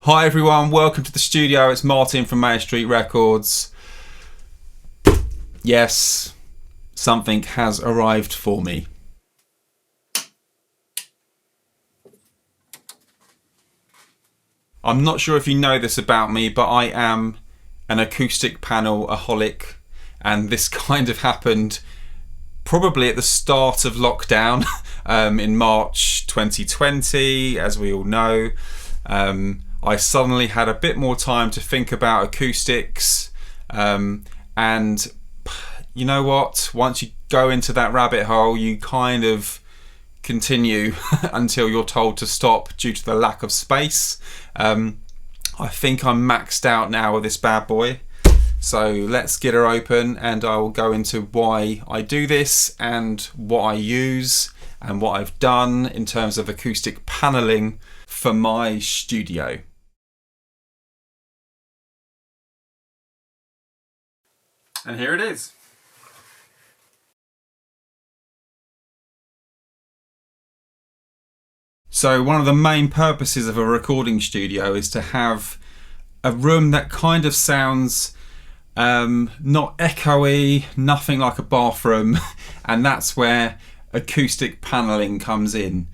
Hi everyone, welcome to the studio. It's Martin from Main Street Records. Yes, something has arrived for me. I'm not sure if you know this about me, but I am an acoustic panel-aholic, and this kind of happened probably at the start of lockdown in March 2020, as we all know. I suddenly had a bit more time to think about acoustics, and you know what? Once you go into that rabbit hole, you kind of continue until you're told to stop due to the lack of space. I think I'm maxed out now with this bad boy. So let's get her open and I will go into why I do this and what I use and what I've done in terms of acoustic paneling for my studio. And here it is. So one of the main purposes of a recording studio is to have a room that kind of sounds not echoey, nothing like a bathroom, and that's where acoustic paneling comes in.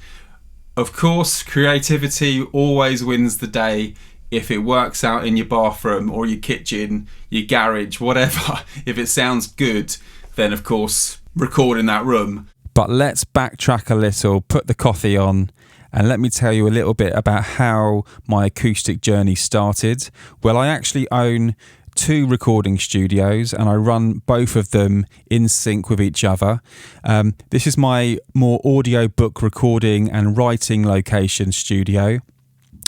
Of course, creativity always wins the day. If it works out in your bathroom or your kitchen, your garage, whatever, if it sounds good, then of course record in that room. But let's backtrack a little, put the coffee on, and let me tell you a little bit about how my acoustic journey started. Well, I actually own 2 recording studios and I run both of them in sync with each other. This is my more audiobook recording and writing location studio.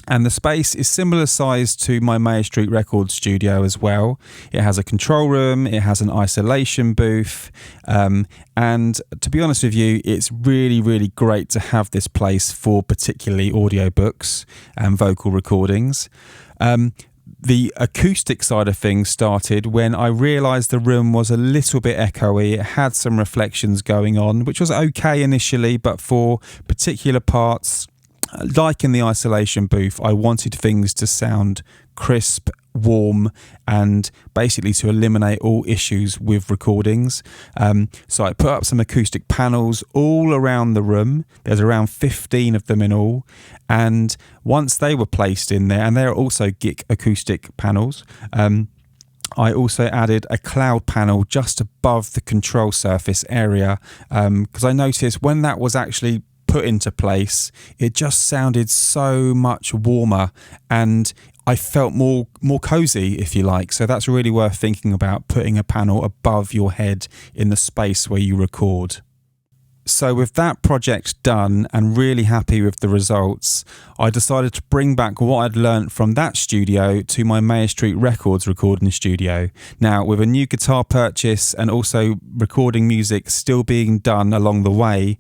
And the space is similar size to my Main Street Records studio as well. It has a control room, it has an isolation booth, and to be honest with you, it's really great to have this place for particularly audiobooks and vocal recordings. The acoustic side of things started when I realised the room was a little bit echoey. It had some reflections going on, which was okay initially, but for particular parts, like in the isolation booth, I wanted things to sound crisp, warm, and basically to eliminate all issues with recordings. So I put up some acoustic panels all around the room. There's around 15 of them in all. And once they were placed in there, and they're also GIK Acoustic Panels, I also added a cloud panel just above the control surface area, because I noticed when that was actually put into place, it just sounded so much warmer and I felt more cozy, if you like. So that's really worth thinking about, putting a panel above your head in the space where you record. So with that project done and really happy with the results, I decided to bring back what I'd learnt from that studio to my Main Street Records recording studio. Now, with a new guitar purchase and also recording music still being done along the way,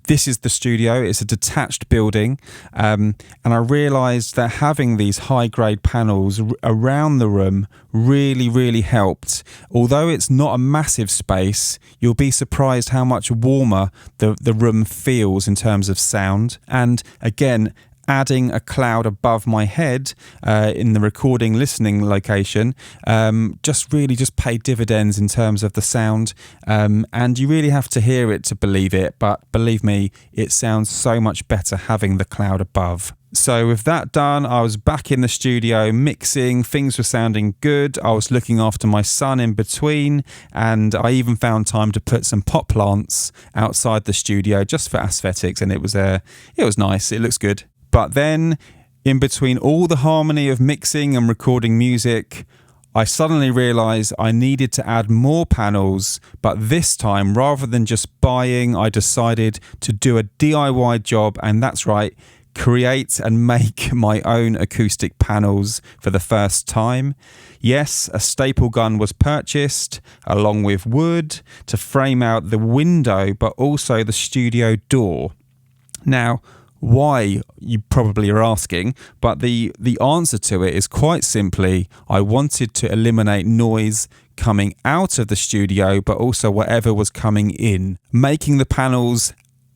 this is the studio. It's a detached building, and I realised that having these high-grade panels around the room really helped. Although it's not a massive space, you'll be surprised how much warmer the room feels in terms of sound. And again, adding a cloud above my head in the recording listening location just paid dividends in terms of the sound, and you really have to hear it to believe it, but believe me, it sounds so much better having the cloud above. So with that done, I was back in the studio mixing, things were sounding good, I was looking after my son in between, and I even found time to put some pot plants outside the studio just for aesthetics, and it was nice, it looks good. But then, in between all the harmony of mixing and recording music, I suddenly realised I needed to add more panels, but this time, rather than just buying, I decided to do a DIY job, and that's right, create and make my own acoustic panels for the first time. Yes, a staple gun was purchased, along with wood, to frame out the window, but also the studio door. Now, why, you probably are asking, but the answer to it is quite simply, I wanted to eliminate noise coming out of the studio, but also whatever was coming in, making the panels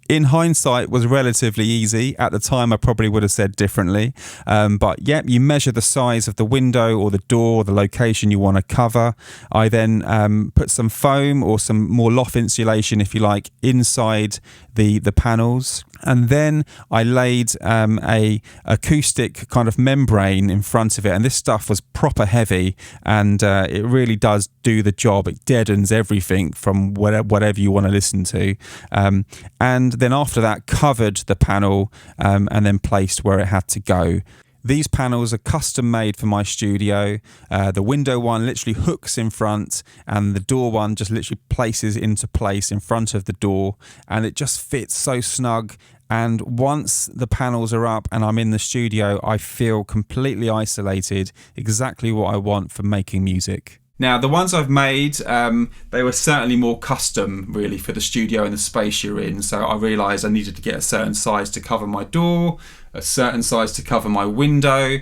in hindsight was relatively easy. At the time, I probably would have said differently. But yeah, you measure the size of the window or the door, or the location you want to cover. I then put some foam or some more loft insulation, if you like, inside the panels. And then I laid a acoustic kind of membrane in front of it, and this stuff was proper heavy, and it really does do the job. It deadens everything from whatever you want to listen to, and then after that covered the panel and then placed where it had to go. These panels are custom made for my studio. The window one literally hooks in front, and the door one just literally places into place in front of the door, and it just fits so snug. And once the panels are up and I'm in the studio, I feel completely isolated, exactly what I want for making music. Now, the ones I've made, they were certainly more custom, really, for the studio and the space you're in. So I realised I needed to get a certain size to cover my door, a certain size to cover my window.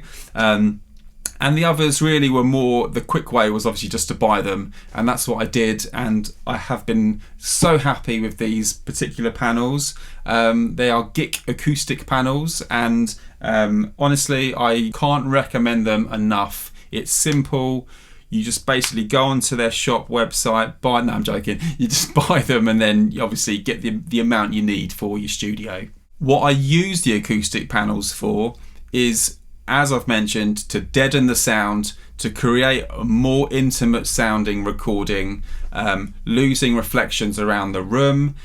And the others really were more, the quick way was obviously just to buy them. And that's what I did. And I have been so happy with these particular panels. They are GIK Acoustic Panels. And honestly, I can't recommend them enough. It's simple. You just basically go onto their shop website, buy. No, I'm joking. You just buy them and then you obviously get the amount you need for your studio. What I use the acoustic panels for is, as I've mentioned, to deaden the sound, to create a more intimate sounding recording, losing reflections around the room.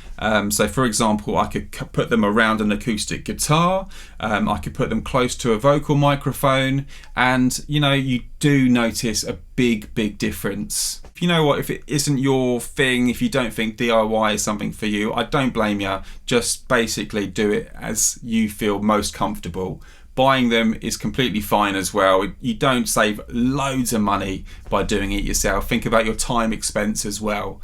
So for example, I could put them around an acoustic guitar, I could put them close to a vocal microphone, and you do notice a big difference. You know what, if it isn't your thing, if you don't think DIY is something for you, I don't blame you. Just basically do it as you feel most comfortable. Buying them is completely fine as well. You don't save loads of money by doing it yourself. Think about your time expense as well.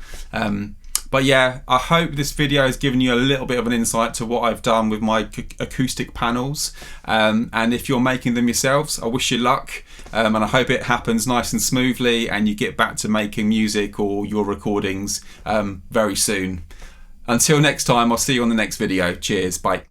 But yeah, I hope this video has given you a little bit of an insight to what I've done with my acoustic panels. And if you're making them yourselves, I wish you luck. And I hope it happens nice and smoothly and you get back to making music or your recordings very soon. Until next time, I'll see you on the next video. Cheers, bye.